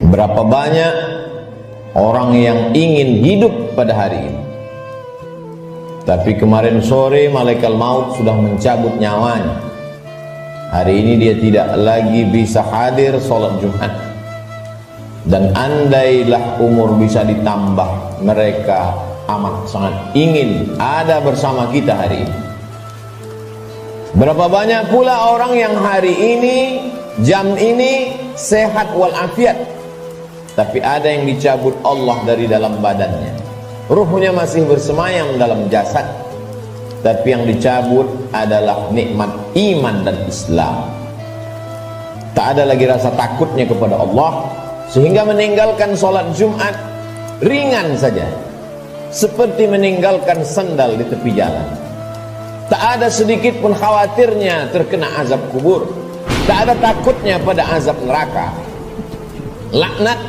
Berapa banyak orang yang ingin hidup pada hari ini, tapi kemarin sore malaikat maut sudah mencabut nyawanya. Hari ini dia tidak lagi bisa hadir sholat Jumat. Dan andailah umur bisa ditambah, mereka amat sangat ingin ada bersama kita hari ini. Berapa banyak pula orang yang hari ini, jam ini sehat walafiat, tapi ada yang dicabut Allah dari dalam badannya. Ruhnya masih bersemayam dalam jasad, tapi yang dicabut adalah nikmat iman dan Islam. Tak ada lagi rasa takutnya kepada Allah, sehingga meninggalkan sholat Jumat ringan saja, seperti meninggalkan sandal di tepi jalan. Tak ada sedikit pun khawatirnya terkena azab kubur, tak ada takutnya pada azab neraka. Laknat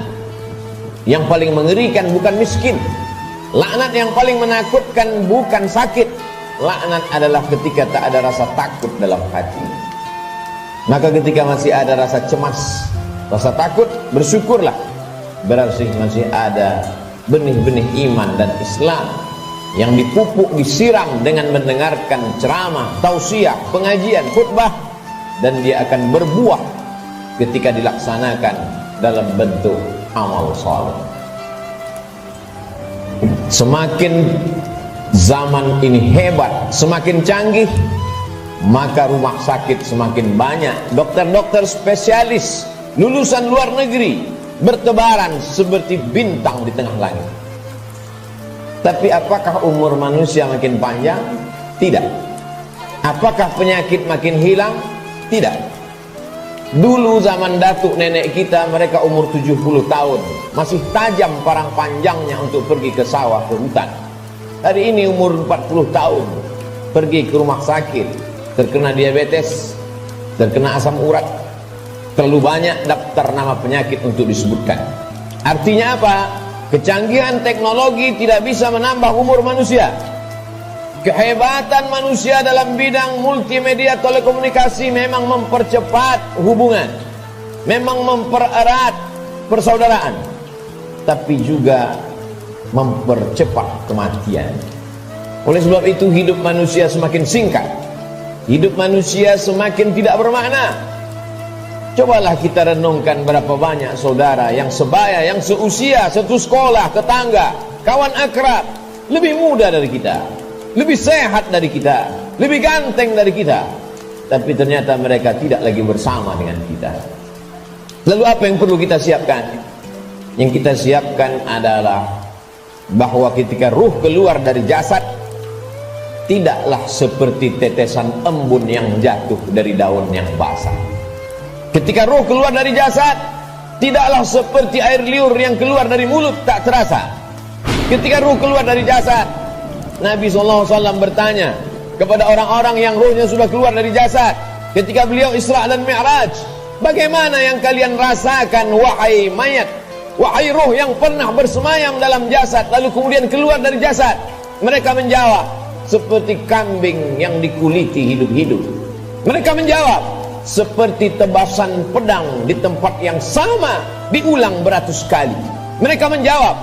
yang paling mengerikan bukan miskin, laknat yang paling menakutkan bukan sakit. Laknat adalah ketika tak ada rasa takut dalam hati. Maka ketika masih ada rasa cemas, rasa takut, bersyukurlah, berarti masih ada benih-benih iman dan Islam yang dipupuk, disiram dengan mendengarkan ceramah, tausiah, pengajian, khutbah, dan dia akan berbuah ketika dilaksanakan dalam bentuk amal saleh. Semakin zaman ini hebat, semakin canggih, maka rumah sakit semakin banyak, dokter-dokter spesialis lulusan luar negeri bertebaran seperti bintang di tengah langit. Tapi apakah umur manusia makin panjang? Tidak. Apakah penyakit makin hilang? Tidak. Dulu zaman datuk nenek kita, mereka umur 70 tahun, masih tajam parang panjangnya untuk pergi ke sawah, ke hutan. Hari ini umur 40 tahun, pergi ke rumah sakit, terkena diabetes, terkena asam urat. Terlalu banyak daftar nama penyakit untuk disebutkan. Artinya apa? Kecanggihan teknologi tidak bisa menambah umur manusia. Kehebatan manusia dalam bidang multimedia telekomunikasi memang mempercepat hubungan, memang mempererat persaudaraan, tapi juga mempercepat kematian. Oleh sebab itu hidup manusia semakin singkat, hidup manusia semakin tidak bermakna. Cobalah kita renungkan berapa banyak saudara yang sebaya, yang seusia, satu sekolah, tetangga, kawan akrab, lebih muda dari kita, lebih sehat dari kita, lebih ganteng dari kita, tapi ternyata mereka tidak lagi bersama dengan kita. Lalu apa yang perlu kita siapkan? Yang kita siapkan adalah bahwa ketika ruh keluar dari jasad, tidaklah seperti tetesan embun yang jatuh dari daun yang basah. Ketika ruh keluar dari jasad, tidaklah seperti air liur yang keluar dari mulut tak terasa. Ketika ruh keluar dari jasad, Nabi SAW bertanya kepada orang-orang yang ruhnya sudah keluar dari jasad ketika beliau Isra dan Mi'raj, bagaimana yang kalian rasakan wahai mayat, wahai ruh yang pernah bersemayam dalam jasad lalu kemudian keluar dari jasad? Mereka menjawab, seperti kambing yang dikuliti hidup-hidup. Mereka menjawab, seperti tebasan pedang di tempat yang sama diulang beratus kali. Mereka menjawab,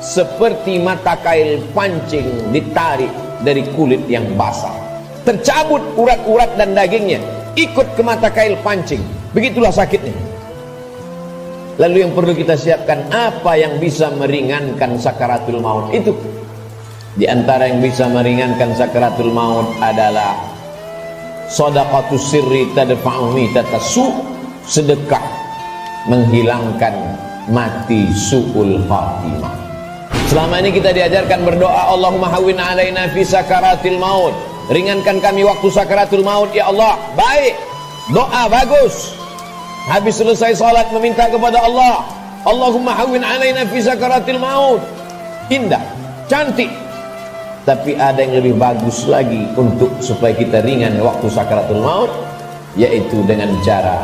seperti mata kail pancing ditarik dari kulit yang basah, tercabut urat-urat dan dagingnya ikut ke mata kail pancing. Begitulah sakitnya. Lalu yang perlu kita siapkan, apa yang bisa meringankan sakaratul maut itu? Di antara yang bisa meringankan sakaratul maut adalah shadaqatus sirri tadfa'u mitatasu, sedekah menghilangkan mati su'ul khatimah. Selama ini kita diajarkan berdoa, Allahumma hawwin alaina fi sakaratil maut, ringankan kami waktu sakaratul maut ya Allah. Baik, doa bagus. Habis selesai salat meminta kepada Allah, Allahumma hawwin alaina fi sakaratil maut. Indah, cantik. Tapi ada yang lebih bagus lagi untuk supaya kita ringan waktu sakaratul maut, yaitu dengan cara